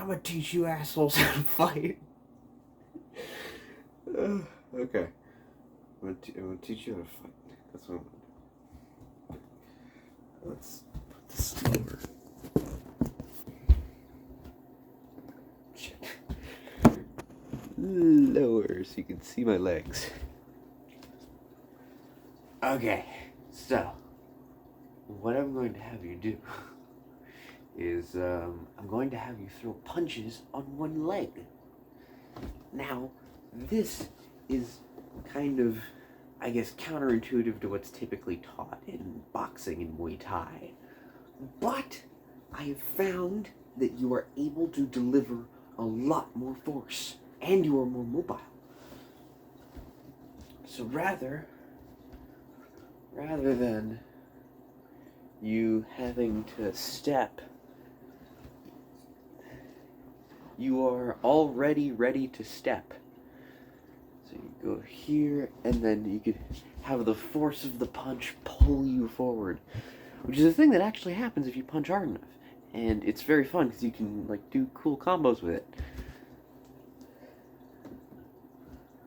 I'm gonna teach you assholes how to fight. Okay. I'm gonna teach you how to fight. That's what I'm gonna do. Let's put this lower. Shit. Lower so you can see my legs. Okay, so what I'm going to have you do is I'm going to have you throw punches on one leg. Now, this is kind of, I guess, counterintuitive to what's typically taught in boxing and Muay Thai. But I have found that you are able to deliver a lot more force and you are more mobile. So rather than you having to step, you are already ready to step. So you go here, and then you could have the force of the punch pull you forward, which is a thing that actually happens if you punch hard enough. And it's very fun because you can like do cool combos with it.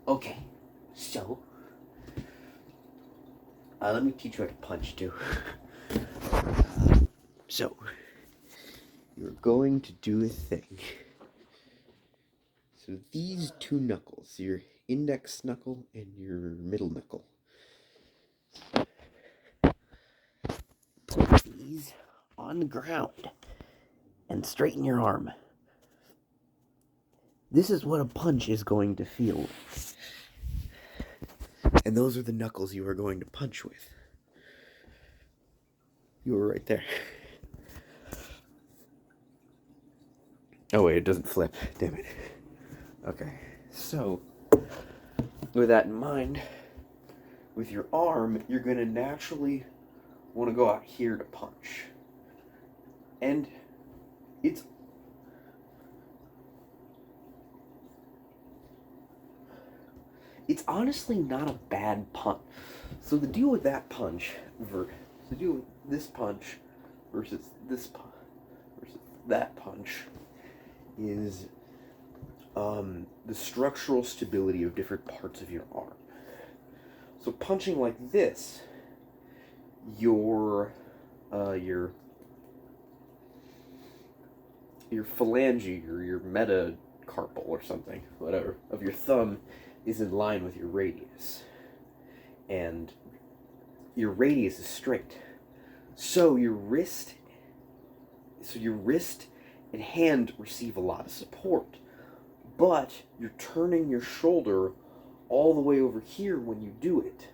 Okay, so let me teach you how to punch too. So you're going to do a thing. So these two knuckles, your index knuckle and your middle knuckle, put these on the ground and straighten your arm. This is what a punch is going to feel. And those are the knuckles you are going to punch with. You were right there. Oh wait, it doesn't flip. Damn it. Okay, so with that in mind, with your arm, you're going to naturally want to go out here to punch. And it's honestly not a bad punch. So the deal with that punch, the deal with this punch versus this punch versus that punch is the structural stability of different parts of your arm. So punching like this, your phalange or your metacarpal or something, whatever, of your thumb is in line with your radius. And your radius is straight. So your wrist and hand receive a lot of support. But you're turning your shoulder all the way over here when you do it.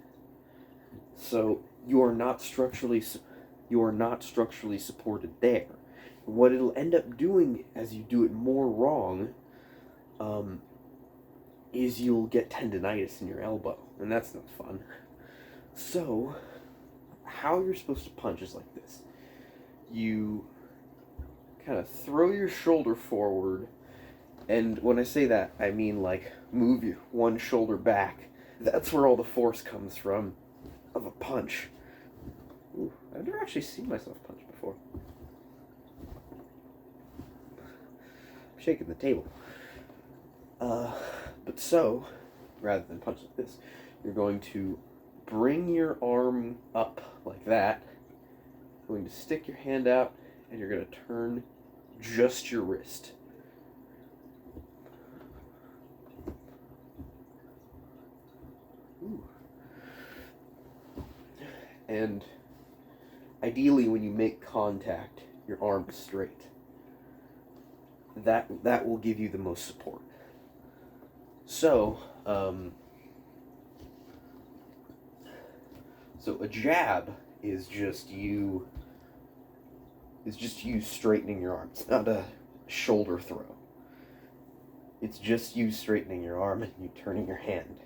So you are not structurally supported there. What it'll end up doing as you do it more wrong is you'll get tendonitis in your elbow, and that's not fun. So how you're supposed to punch is like this. You kind of throw your shoulder forward, and when I say that, I mean like move your one shoulder back. That's where all the force comes from of a punch. Ooh, I've never actually seen myself punch before. I'm shaking the table. But so, rather than punch like this, you're going to bring your arm up like that. You're going to stick your hand out, and you're going to turn just your wrist. Ooh. And ideally, when you make contact, your arm is straight. That will give you the most support. So, so a jab is just you straightening your arm. It's not a shoulder throw. It's just you straightening your arm and you turning your hand.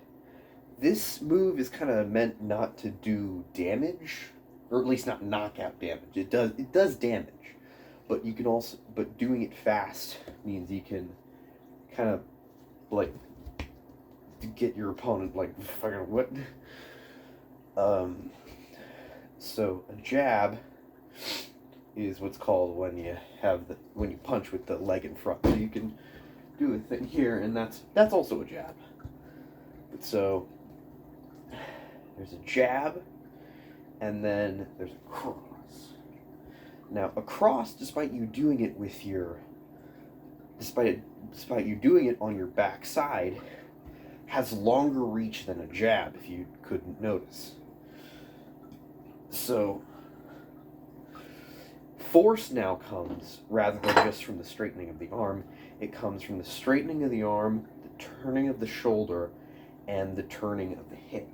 This move is kind of meant not to do damage, or at least not knockout damage. It does damage, but you can also, but doing it fast means you can kind of like get your opponent like fucking what. So a jab is what's called when you punch with the leg in front. So you can do a thing here, and that's also a jab. But so there's a jab, and then there's a cross. Now a cross, despite you doing it on your back side, has longer reach than a jab, if you couldn't notice. So force now comes, rather than just from the straightening of the arm, it comes from the straightening of the arm, the turning of the shoulder, and the turning of the hip.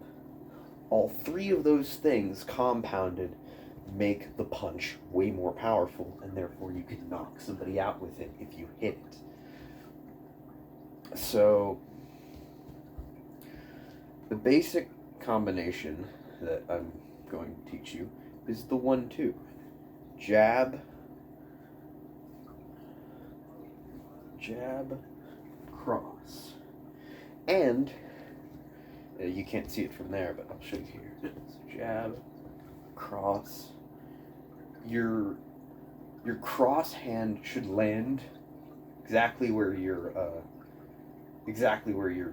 All three of those things compounded make the punch way more powerful, and therefore you can knock somebody out with it if you hit it. So the basic combination that I'm going to teach you is the 1-2. Jab, jab, cross. And you can't see it from there, but I'll show you here. So jab, cross. Your cross hand should land exactly where your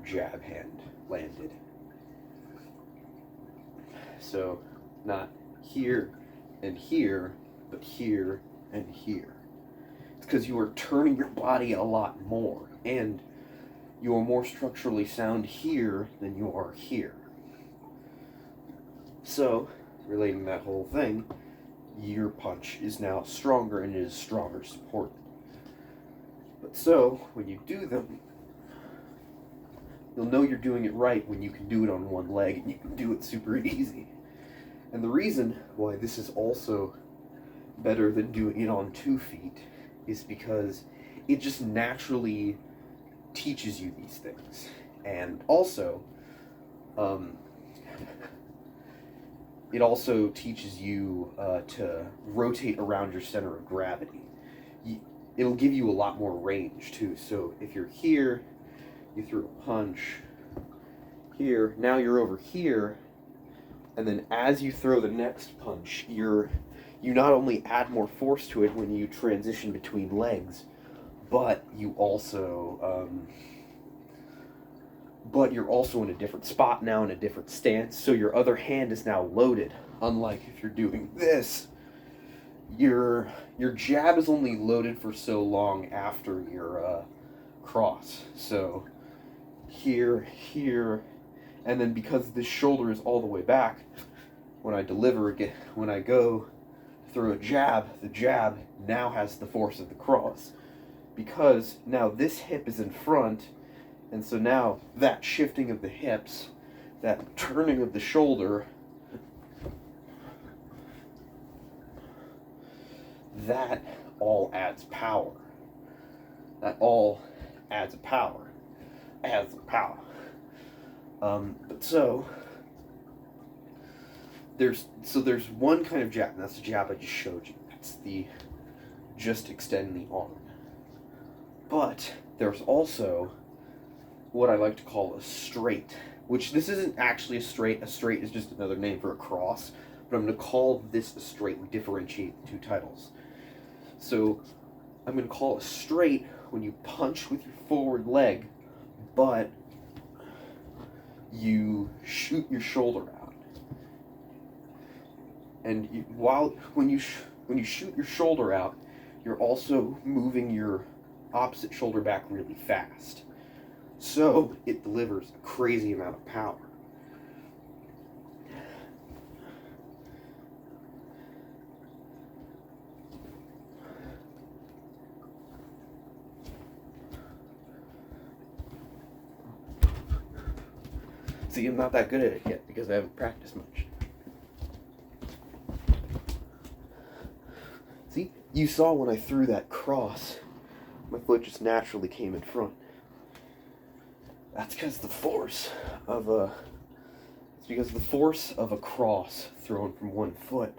jab hand landed. So not here and here, but here and here. It's because you are turning your body a lot more, and you are more structurally sound here than you are here. So, relating that whole thing, your punch is now stronger and it is stronger supported. But so, when you do them, you'll know you're doing it right when you can do it on one leg and you can do it super easy. And the reason why this is also better than doing it on 2 feet is because it just naturally teaches you these things. And also, it also teaches you to rotate around your center of gravity. It'll give you a lot more range too. So if you're here, you threw a punch here, now you're over here, and then as you throw the next punch, you not only add more force to it when you transition between legs, but you're also in a different spot now, in a different stance, so your other hand is now loaded. Unlike if you're doing this, your jab is only loaded for so long after your cross. So here, and then because this shoulder is all the way back, when I deliver again, when I go through a jab, the jab now has the force of the cross. Because now this hip is in front, and so now that shifting of the hips, that turning of the shoulder, that all adds power. That all adds power. Adds power. But so there's one kind of jab, and that's the jab I just showed you. That's the just extend the arm. But there's also what I like to call a straight, which this isn't actually a straight. A straight is just another name for a cross, but I'm going to call this a straight and differentiate the two titles. So I'm going to call a straight when you punch with your forward leg, but you shoot your shoulder out. And when you shoot your shoulder out, you're also moving your opposite shoulder back really fast. So it delivers a crazy amount of power. See, I'm not that good at it yet because I haven't practiced much. See, you saw when I threw that cross, my foot just naturally came in front. That's because the force of a cross thrown from one foot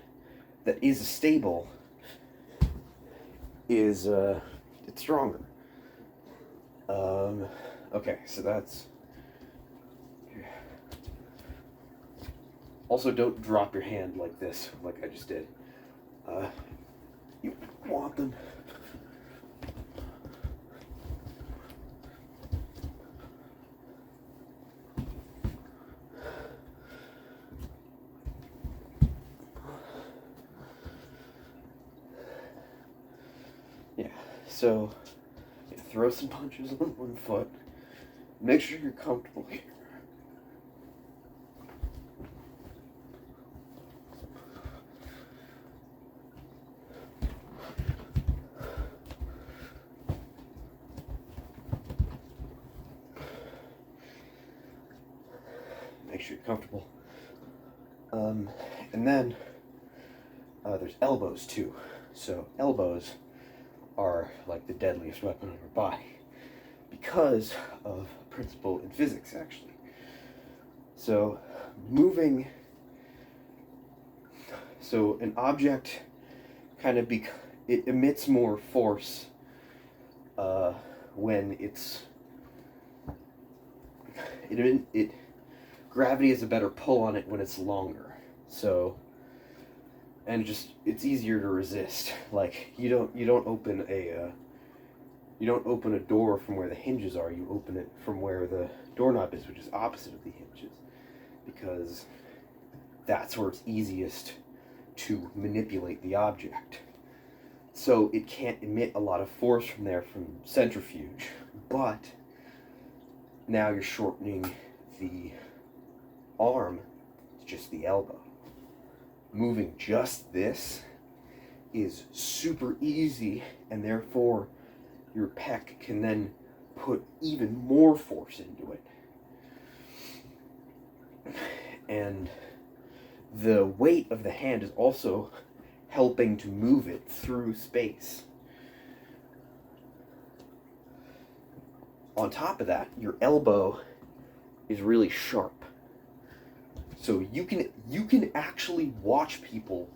that is stable is it's stronger. Okay, so that's. Also, don't drop your hand like this, like I just did. you want them. Yeah, so throw some punches on one foot. Make sure you're comfortable here. Make sure you're comfortable. And then there's elbows too. So elbows are like the deadliest weapon on your body because of a principle in physics, actually. So so an object kind of it emits more force when gravity has a better pull on it when it's longer. So, and it's easier to resist. Like you don't open a door from where the hinges are. You open it from where the doorknob is, which is opposite of the hinges, because that's where it's easiest to manipulate the object. So it can't emit a lot of force from there from centrifuge, but now you're shortening the arm to just the elbow. Moving just this is super easy, and therefore your pec can then put even more force into it. And the weight of the hand is also helping to move it through space. On top of that, your elbow is really sharp. So you can actually watch people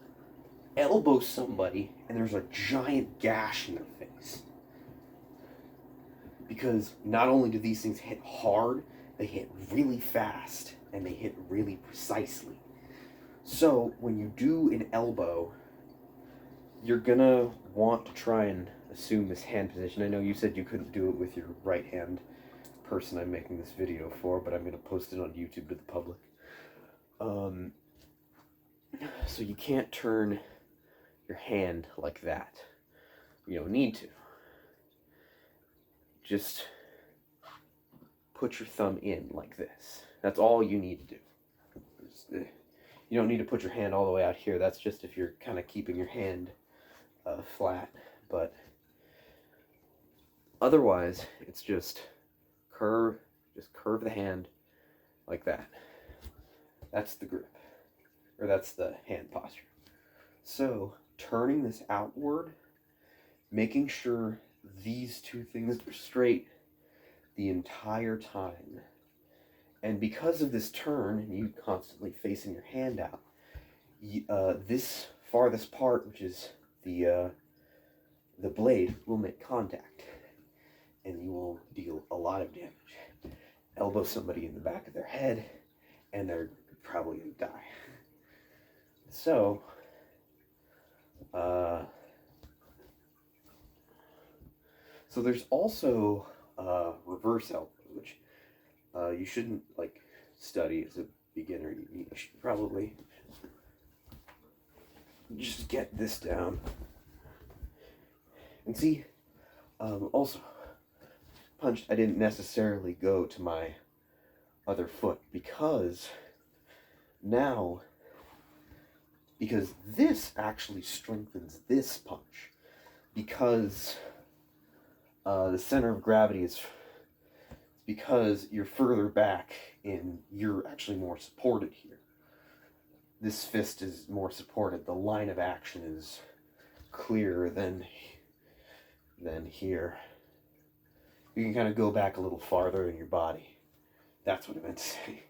elbow somebody and there's a giant gash in their face. Because not only do these things hit hard, they hit really fast and they hit really precisely. So when you do an elbow, you're gonna want to try and assume this hand position. I know you said you couldn't do it with your right hand person I'm making this video for, but I'm gonna post it on YouTube to the public. So you can't turn your hand like that. You don't need to. Just put your thumb in like this. That's all you need to do. You don't need to put your hand all the way out here. That's just if you're kind of keeping your hand flat. But otherwise, it's just curve the hand like that. That's the grip, or that's the hand posture. So turning this outward, making sure these two things are straight the entire time. And because of this turn, and you constantly facing your hand out, this farthest part, which is the blade, will make contact, and you will deal a lot of damage. Elbow somebody in the back of their head, and they're probably going to die. So, so there's also reverse elbow, which you shouldn't study as a beginner. You should probably just get this down. And see, also, punched, I didn't necessarily go to my other foot because this actually strengthens this punch, because the center of gravity is, because you're further back and you're actually more supported here. This fist is more supported. The line of action is clearer than here. You can kind of go back a little farther in your body. That's what I meant to say.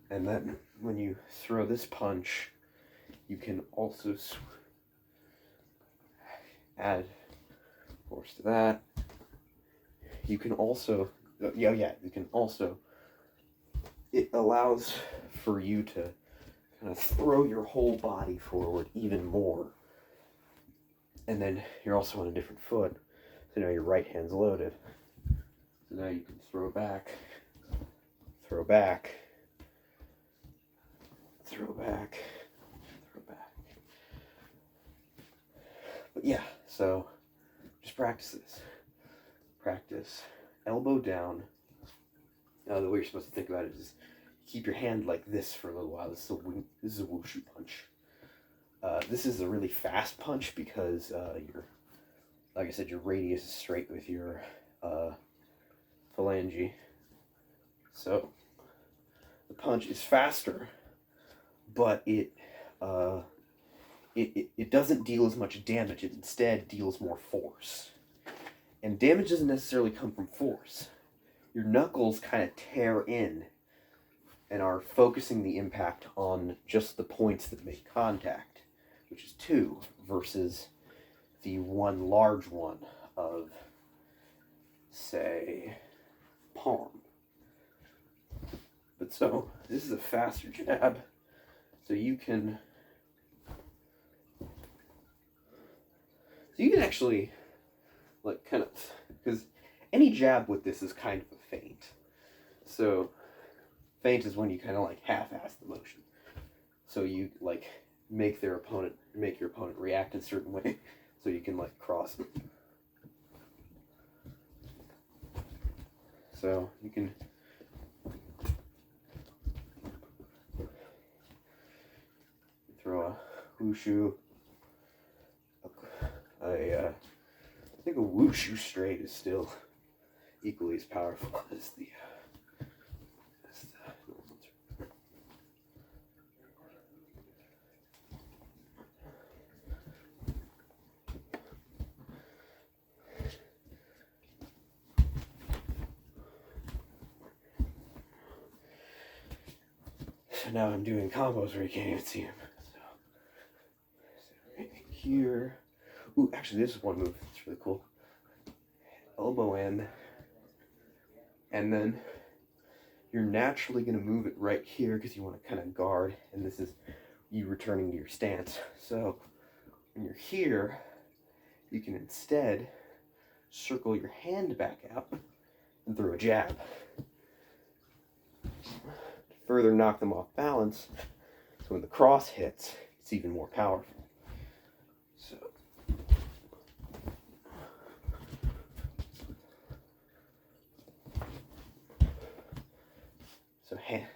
And then when you throw this punch, you can also add force to that. You can also, you can also, it allows for you to kind of throw your whole body forward even more. And then you're also on a different foot. So now your right hand's loaded. So now you can throw back, throw back, throw back, throw back. But yeah, so just practice this. Practice elbow down. The way you're supposed to think about it is keep your hand like this for a little while. This is a wushu punch. This is a really fast punch because like I said, your radius is straight with your phalange. So the punch is faster, but it doesn't deal as much damage. It instead deals more force. And damage doesn't necessarily come from force. Your knuckles kind of tear in and are focusing the impact on just the points that make contact, which is 2, versus the one large one of, say, palm. But so, this is a faster jab, so you can actually, like, kind of, because any jab with this is kind of a feint. So, feint is when you kind of like half-ass the motion. So you like make your opponent react in a certain way, so you can like cross them. So you can throw a wushu. I think a wushu straight is still equally as powerful as the So now I'm doing combos where you can't even see him. So right here. Ooh, actually, this is one move that's really cool. Elbow in, and then you're naturally going to move it right here because you want to kind of guard, and this is you returning to your stance. So when you're here, you can instead circle your hand back out and throw a jab. To further knock them off balance, so when the cross hits, it's even more powerful.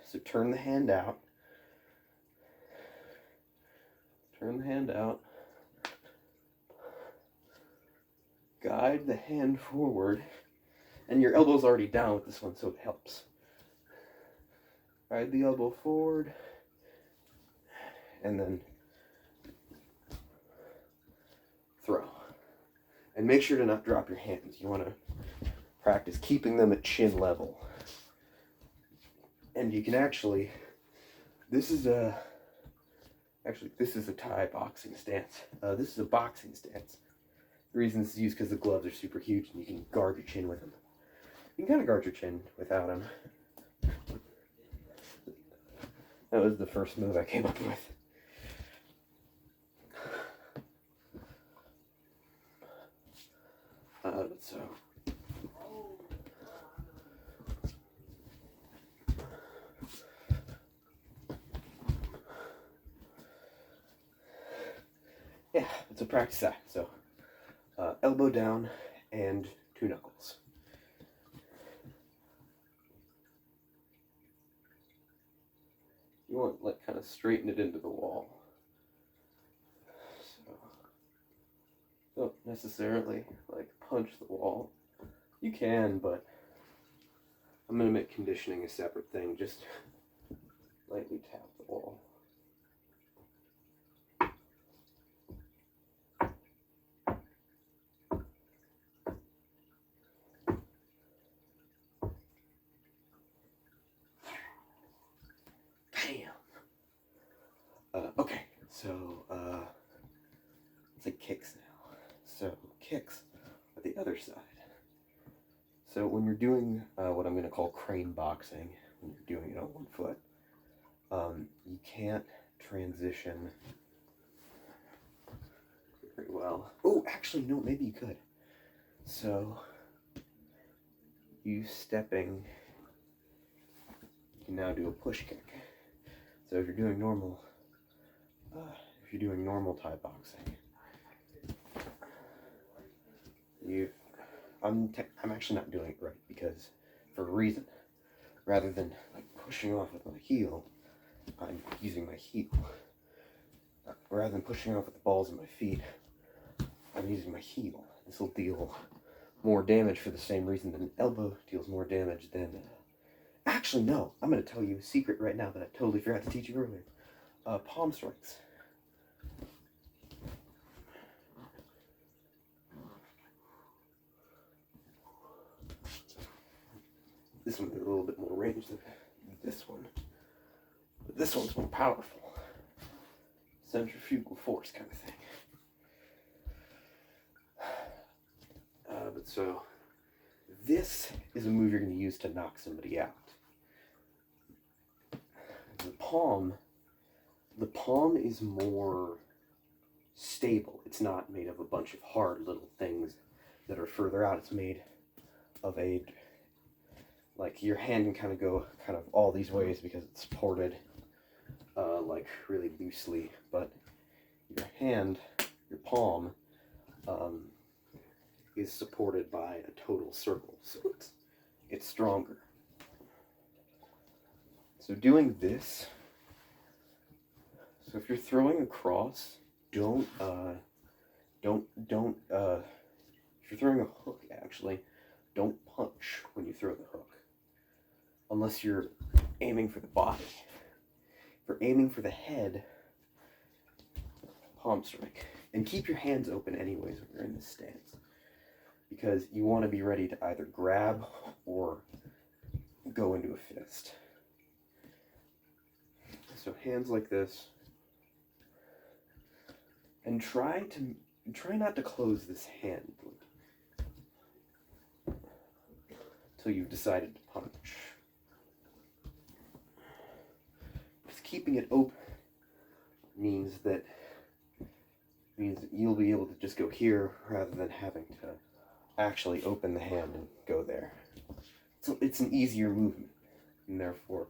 So turn the hand out. Turn the hand out. Guide the hand forward. And your elbow's already down with this one, so it helps. Guide the elbow forward. And then throw. And make sure to not drop your hands. You want to practice keeping them at chin level. And you can actually, this is a Thai boxing stance. This is a boxing stance. The reason this is used because the gloves are super huge and you can guard your chin with them. You can kind of guard your chin without them. That was the first move I came up with. So. Yeah, it's a practice set. So, elbow down and 2 knuckles. You want like kind of straighten it into the wall. So, don't necessarily like punch the wall. You can, but I'm gonna make conditioning a separate thing. Just lightly tap the wall. Okay, so it's like kicks now. So kicks are the other side. So when you're doing what I'm going to call crane boxing, when you're doing it on one foot, you can't transition very well now, oh, actually, no, maybe you could. So, you stepping, you can now do a push kick. So if you're doing normal Thai boxing, I'm actually not doing it right because, for a reason, rather than like pushing off with my heel, I'm using my heel. Rather than pushing off with the balls of my feet, I'm using my heel. This will deal more damage for the same reason that an elbow deals more damage than... Actually, no. I'm going to tell you a secret right now that I totally forgot to teach you earlier. Palm strikes. This one's a little bit more range than this one. But this one's more powerful. Centrifugal force kind of thing. But so, this is a move you're going to use to knock somebody out. The palm is more stable. It's not made of a bunch of hard little things that are further out. It's made of a, like, your hand can kind of go kind of all these ways because it's supported like really loosely, but your palm is supported by a total circle, so it's stronger. So doing this, so if you're throwing across, if you're throwing a hook, actually, don't punch when you throw the hook, unless you're aiming for the body. If you're aiming for the head, palm strike. And keep your hands open anyways when you're in this stance, because you want to be ready to either grab or go into a fist. So hands like this, and try not to close this hand until you've decided to punch. Just keeping it open means that you'll be able to just go here rather than having to actually open the hand and go there. So it's an easier movement, and therefore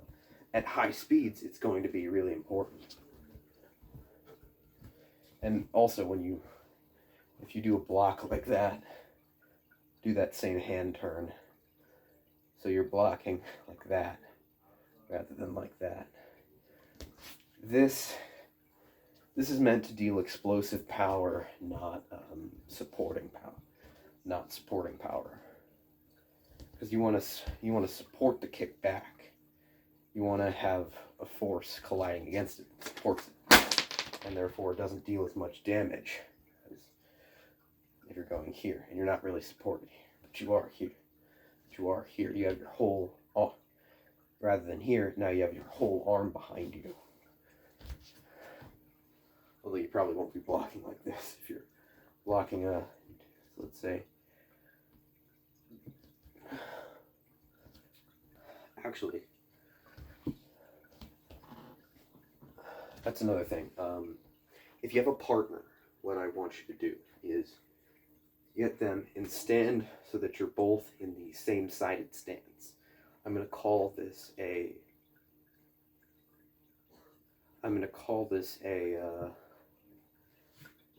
at high speeds it's going to be really important. And also if you do a block like that, do that same hand turn. So you're blocking like that rather than like that. This is meant to deal explosive power, not supporting power. Because you want to support the kick back. You want to have a force colliding against it that supports it, and therefore it doesn't deal as much damage as if you're going here and you're not really supported here, but you are here. You have your whole rather than here. Now you have your whole arm behind you. Although you probably won't be blocking like this if you're blocking let's say, actually, that's another thing. If you have a partner, what I want you to do is get them in stand so that you're both in the same sided stance. I'm going to call this a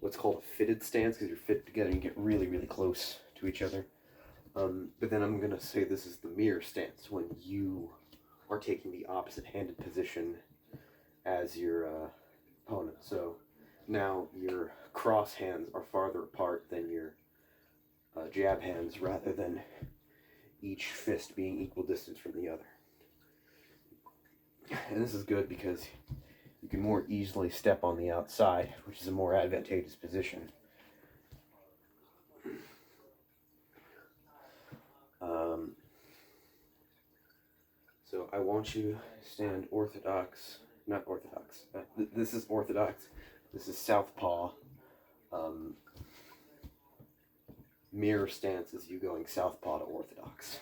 what's called a fitted stance, because you're fit together and you get really, really close to each other. But then I'm going to say this is the mirror stance, when you are taking the opposite-handed position as your opponent. So now your cross hands are farther apart than your jab hands, rather than each fist being equal distance from the other. And this is good because you can more easily step on the outside, which is a more advantageous position. So I want you to stand orthodox, not orthodox. This is orthodox. This is southpaw. Mirror stance is you going southpaw to orthodox.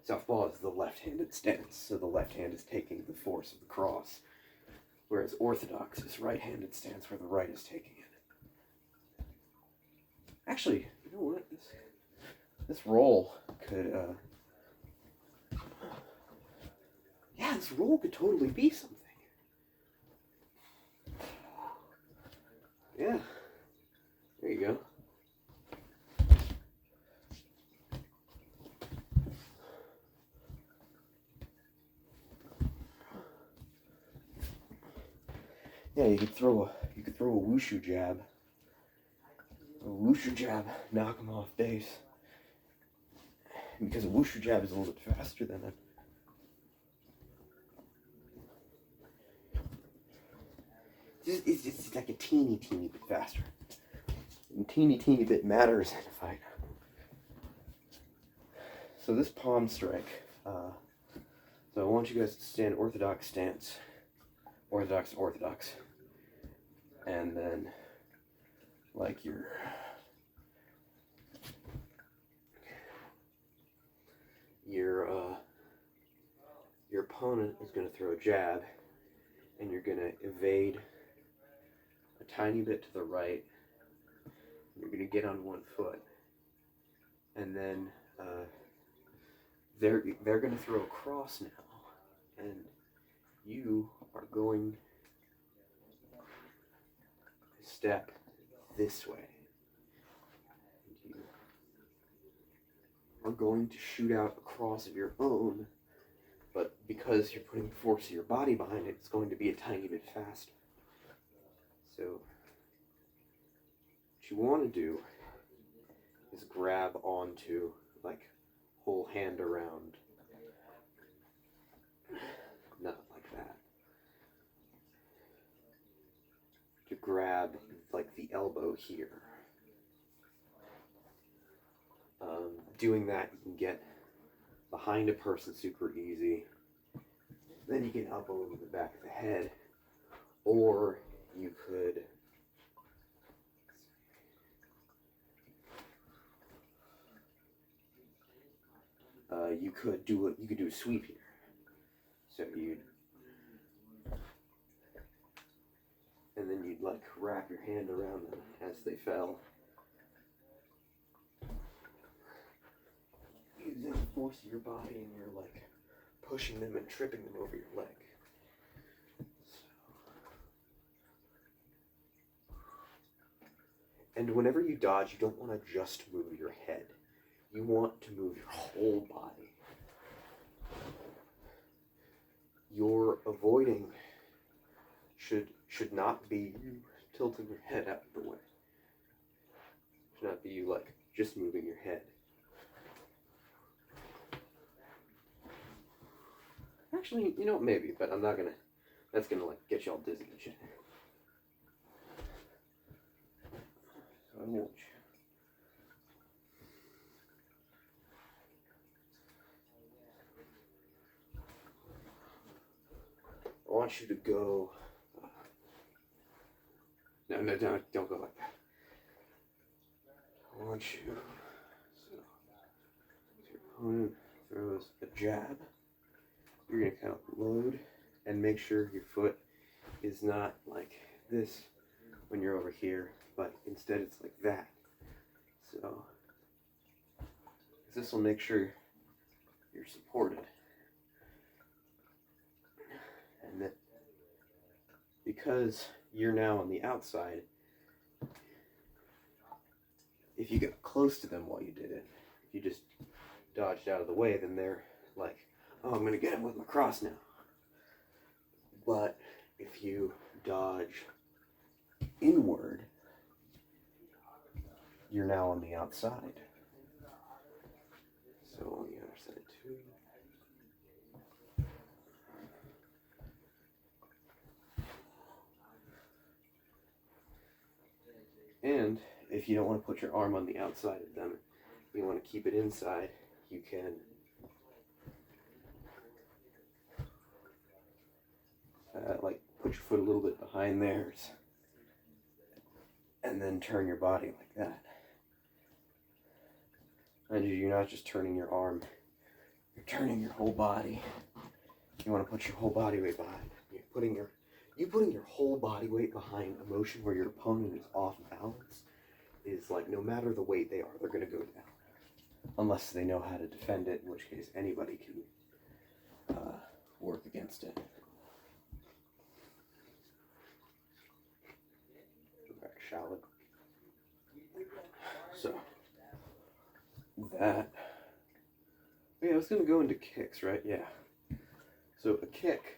Southpaw is the left-handed stance, so the left hand is taking the force of the cross, whereas orthodox is right-handed stance, where the right is taking it. Actually, you know what? This roll could, yeah, this roll could totally be something. Yeah, there you go. Yeah, you could throw a wushu jab. A wushu jab, knock him off base. Because a wushu jab is a little bit faster than it. It's like a teeny bit faster. And teeny bit matters in a fight. So this palm strike, so I want you guys to stand orthodox stance. Orthodox. And then, like your opponent is going to throw a jab, and you're going to evade a tiny bit to the right. You're going to get on one foot, and then they're going to throw a cross now, and you are going to step this way. And you are going to shoot out a cross of your own, but because you're putting the force of your body behind it, it's going to be a tiny bit faster. So what you want to do is grab onto, like, whole hand around, not like that. To grab, like, the elbow here. Doing that, you can get behind a person super easy. Then you can elbow over the back of the head, or you could you could do a sweep here. So and then you'd like wrap your hand around them as they fell, using the force of your body, and you're like pushing them and tripping them over your leg. And whenever you dodge, you don't want to just move your head. You want to move your whole body. Your avoiding should not be you tilting your head out of the way. Should not be you like just moving your head. Actually, you know, maybe, but I'm not gonna. That's gonna like get y'all dizzy and shit. So I want you to go. No, don't go like that. I want you. So, your opponent throws a jab. You're going to kind of load and make sure your foot is not like this when you're over here, but instead it's like that. So, this will make sure you're supported. And that because you're now on the outside, if you got close to them while you did it, if you just dodged out of the way, then they're like, oh, I'm going to get him with my cross now. But if you dodge inward, you're now on the outside. So on the other side too. And if you don't want to put your arm on the outside of them, you want to keep it inside, you can like put your foot a little bit behind theirs and then turn your body like that. And you're not just turning your arm, you're turning your whole body. You want to put your whole body weight behind. You're putting your whole body weight behind a motion where your opponent is off balance is is like no matter the weight they are, they're going to go down. Unless they know how to defend it, in which case anybody can work against it. Go back shallot. So, that. Yeah, I was going to go into kicks, right? Yeah. So, a kick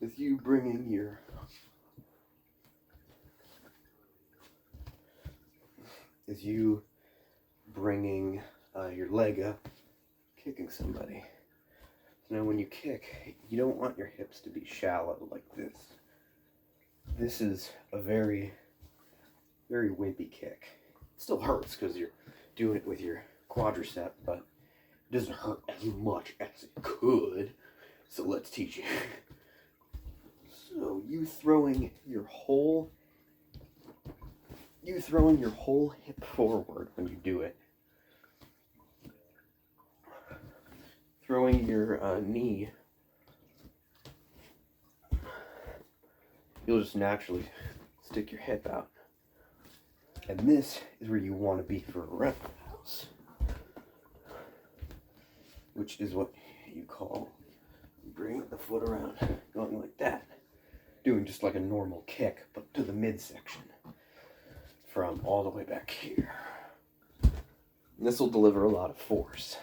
is you bringing your your leg up, kicking somebody. So now when you kick, you don't want your hips to be shallow like this. This is a very, very wimpy kick. It still hurts because you're doing it with your quadricep, but it doesn't hurt as much as it could. So let's teach you. So you throwing your whole hip forward when you do it. Throwing your knee, you'll just naturally stick your hip out. And this is where you want to be for a roundhouse, which is what you call bring the foot around, going like that. Doing just like a normal kick, but to the midsection from all the way back here. And this will deliver a lot of force.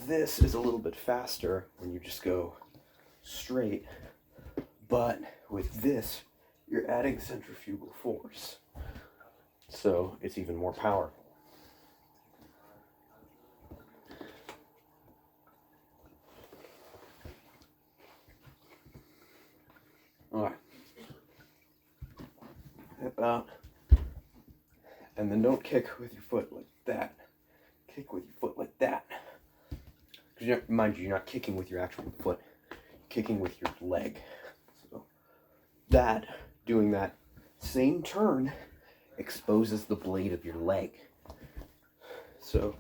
This is a little bit faster when you just go straight, but with this, you're adding centrifugal force. So it's even more powerful. Alright. Hip out. And then don't kick with your foot like that. Kick with your foot like that. Because mind you, you're not kicking with your actual foot. You're kicking with your leg. So doing that same turn exposes the blade of your leg. So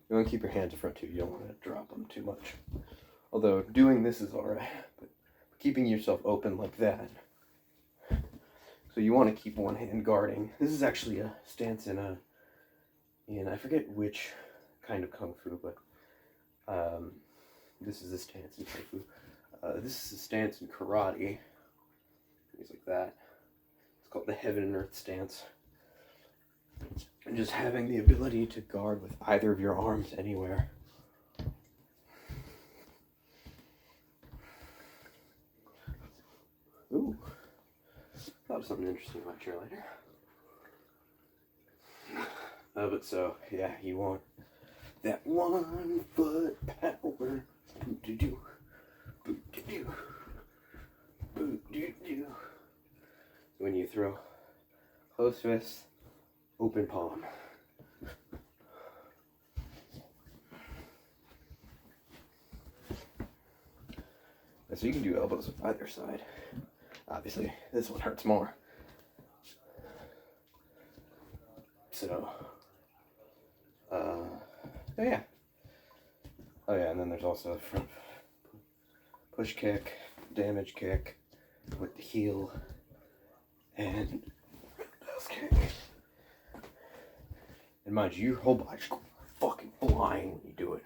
you want to keep your hands in front too. You don't want to drop them too much. Although doing this is alright, but keeping yourself open like that. So you want to keep one hand guarding. This is actually a stance in I forget which kind of kung fu, but this is a stance in kung fu. This is a stance in karate. Things like that. It's called the heaven and earth stance. And just having the ability to guard with either of your arms anywhere. Ooh. Thought of something interesting about cheerleader. But so, yeah, you want that 1 foot power. Boot-de-doo. Boot-de-doo. Boot-de-doo. When you throw close fist, open palm. And so you can do elbows with either side. Obviously, this one hurts more. So, yeah. Oh yeah, and then there's also a front push kick, damage kick with the heel, and roundhouse kick. And mind you, your whole body's fucking flying when you do it.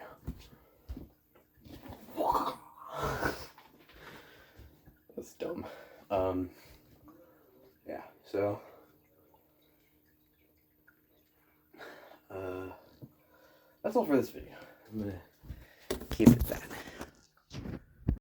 That's dumb. Yeah, so that's all for this video. I'm gonna keep it that.